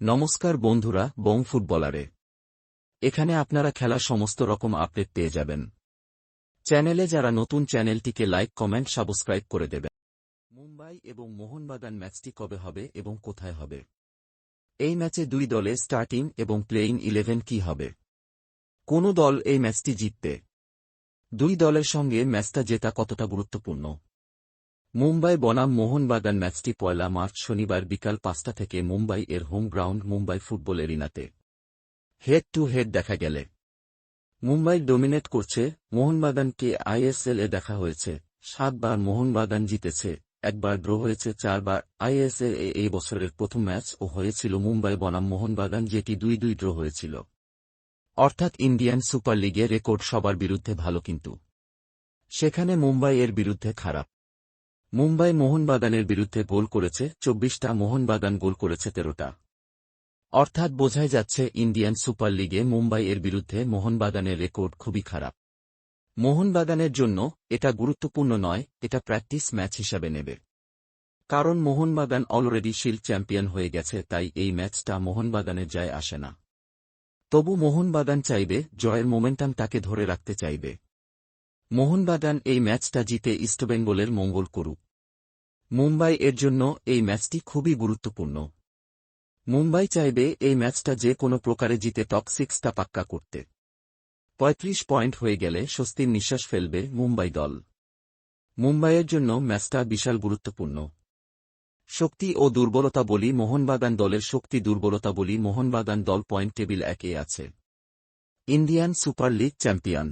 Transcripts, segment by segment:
নমস্কার বন্ধুরা, বং ফুটবলারে এখানে আপনারা খেলার সমস্ত রকম আপডেট পেয়ে যাবেন। চ্যানেলে যারা নতুন, চ্যানেলটিকে লাইক, কমেন্ট, সাবস্ক্রাইব করে দেবেন। মুম্বাই এবং মোহনবাগান ম্যাচটি কবে হবে এবং কোথায় হবে? এই ম্যাচে দুই দলে স্টার্টিং এবং প্লেইং 11 কি হবে? কোন দল এই ম্যাচটি জিতবে? দুই দলের সঙ্গে ম্যাচটা জেতা কতটা গুরুত্বপূর্ণ? মুম্বাই বনাম মোহনবাগান ম্যাচটি 1 মার্চ শনিবার বিকাল 5টা থেকে মুম্বাই এর হোম গ্রাউন্ড মুম্বাই ফুটবল এরিনাতে হেড টু হেড দেখা গেলে মুম্বাই ডোমিনেট করছে। মোহনবাগানকে আইএসএল এ দেখা হয়েছে 7 বার মোহনবাগান জিতেছে, একবার ড্র হয়েছে 4 বার। আইএসএল এ এই বছরের প্রথম ম্যাচ ও হয়েছিল মুম্বাই বনাম মোহনবাগান, যেটি 2-2 ড্র হয়েছিল। অর্থাৎ ইন্ডিয়ান সুপার লিগে রেকর্ড সবার বিরুদ্ধে ভালো, কিন্তু সেখানে মুম্বাই এর বিরুদ্ধে খারাপ। মুম্বাই মোহনবাগানের বিরুদ্ধে গোল করেছে 24টা, মোহনবাগান গোল করেছে 13টা। অর্থাৎ বোঝাই যাচ্ছে ইন্ডিয়ান সুপার লিগে মুম্বাই এর বিরুদ্ধে মোহনবাগানের রেকর্ড খুবই খারাপ। মোহনবাগানের জন্য এটা গুরুত্বপূর্ণ নয়, এটা প্র্যাকটিস ম্যাচ হিসাবে নেবে। কারণ মোহনবাগান অলরেডি শিল্ড চ্যাম্পিয়ন হয়ে গেছে, তাই এই ম্যাচটা মোহনবাগানের যায় আসে না। তবু মোহনবাগান চাইবে জয়ের মোমেন্টামটাকে ধরে রাখতে চাইবে। মোহনবাগান এই ম্যাচটা জিতে ইস্টবেঙ্গলের মঙ্গল করুক। মুম্বাই এর জন্য এই ম্যাচটি খুবই গুরুত্বপূর্ণ। মুম্বাই চাইবে এই ম্যাচটা যে কোনো প্রকারে জিতে টপ 6টা পাক্কা করতে। 35 পয়েন্ট হয়ে গেলে স্বস্তির নিঃশ্বাস ফেলবে মুম্বাই দল। মুম্বাইয়ের জন্য ম্যাচটা বিশাল গুরুত্বপূর্ণ। শক্তি ও দুর্বলতা বলি মোহনবাগান দলের শক্তি, দুর্বলতা বলি মোহনবাগান দল পয়েন্ট টেবিল 1-এ আছে। Indian super league champion.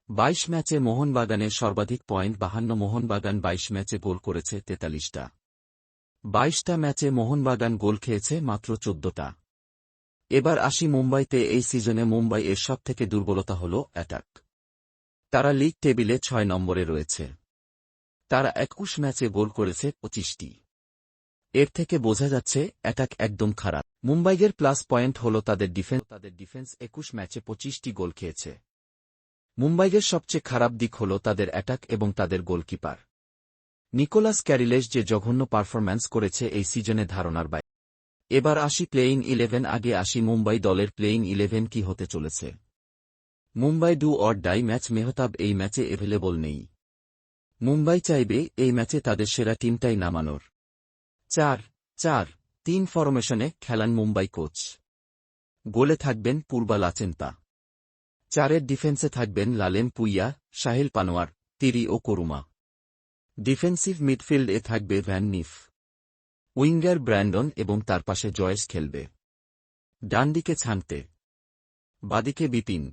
22 ম্যাচে মোহনবাগানের সর্বাধিক পয়েন্ট 52, মোহনবাগান 22 ম্যাচে গোল করেছে 43টা। 22টা ম্যাচে মোহনবাগান গোল খেয়েছে মাত্র 14টা। এবার আসি মুম্বাইতে। এই সিজনে মুম্বাই এর সবথেকে দুর্বলতা হল অ্যাটাক। তারা লিগ টেবিলে 6 নম্বরে রয়েছে। তারা 21 ম্যাচে গোল করেছে 25টি। এর থেকে বোঝা যাচ্ছে অ্যাটাক একদম খারাপ। মুম্বাইয়ের প্লাস পয়েন্ট হল তাদের ডিফেন্স 21 ম্যাচে 25টি গোল খেয়েছে। মুম্বাইয়ের সবচেয়ে খারাপ দিক হল তাদের অ্যাটাক এবং তাদের গোলকিপার নিকোলাস ক্যারিলেস যে জঘন্য পারফরম্যান্স করেছে এই সিজনে ধারণার বাইরে। এবার আসি প্লেইং 11। আগে আসি মুম্বাই দলের প্লেইং 11 কি হতে চলেছে। Mumbai do or die match. Mehtab এই ম্যাচে এভেলেবল নেই। মুম্বাই চাইবে এই ম্যাচে তাদের সেরা টিমটাই নামানোর। 4-4-3 ফরমেশনে খেলান মুম্বাই কোচ। গোলে থাকবেন পূর্বা লাচেন্তা। 4-এর ডিফেন্সে থাকবেন লালেম পুইয়া, সাহিল পানোয়ার, তিরি ও করুমা। ডিফেন্সিভ মিডফিল্ড এ থাকবে ভ্যান নিফ। উইঙ্গার ব্র্যান্ডন এবং তার পাশে জয়েস খেলবে। ডানদিকে ছানতে, বাদিকে বিপিন।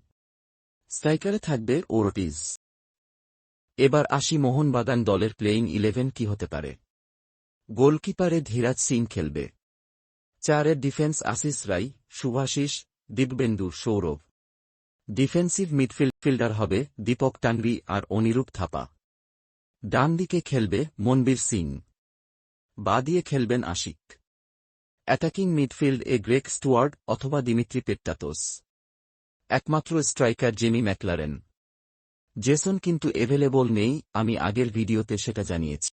স্ট্রাইকারে থাকবে ওরটিজ। এবার আসি মোহনবাগান দলের প্লেইং 11 কি হতে পারে। গোলকিপারে ধীরাজ সিং খেলবে। 4-এর ডিফেন্স আশিস রাই, শুভাশিস, দিব্যেন্দু, সৌরভ। ডিফেন্সিভ মিডফিল্ডার হবে দীপক টাঙ্গরি আর অনিরূপ থাপা। ডান দিকে খেলবে মনবীর সিং। বাঁ দিয়ে খেলবেন আশিক। অ্যাটাকিং মিডফিল্ড এ গ্রেগ স্টুয়ার্ট অথবা দিমিত্রি পেট্টাতোস। একমাত্র স্ট্রাইকার জেমি ম্যাকলারেন। জেসন কিন্তু এভেলেবল নেই, আমি আগের ভিডিওতে সেটা জানিয়েছি।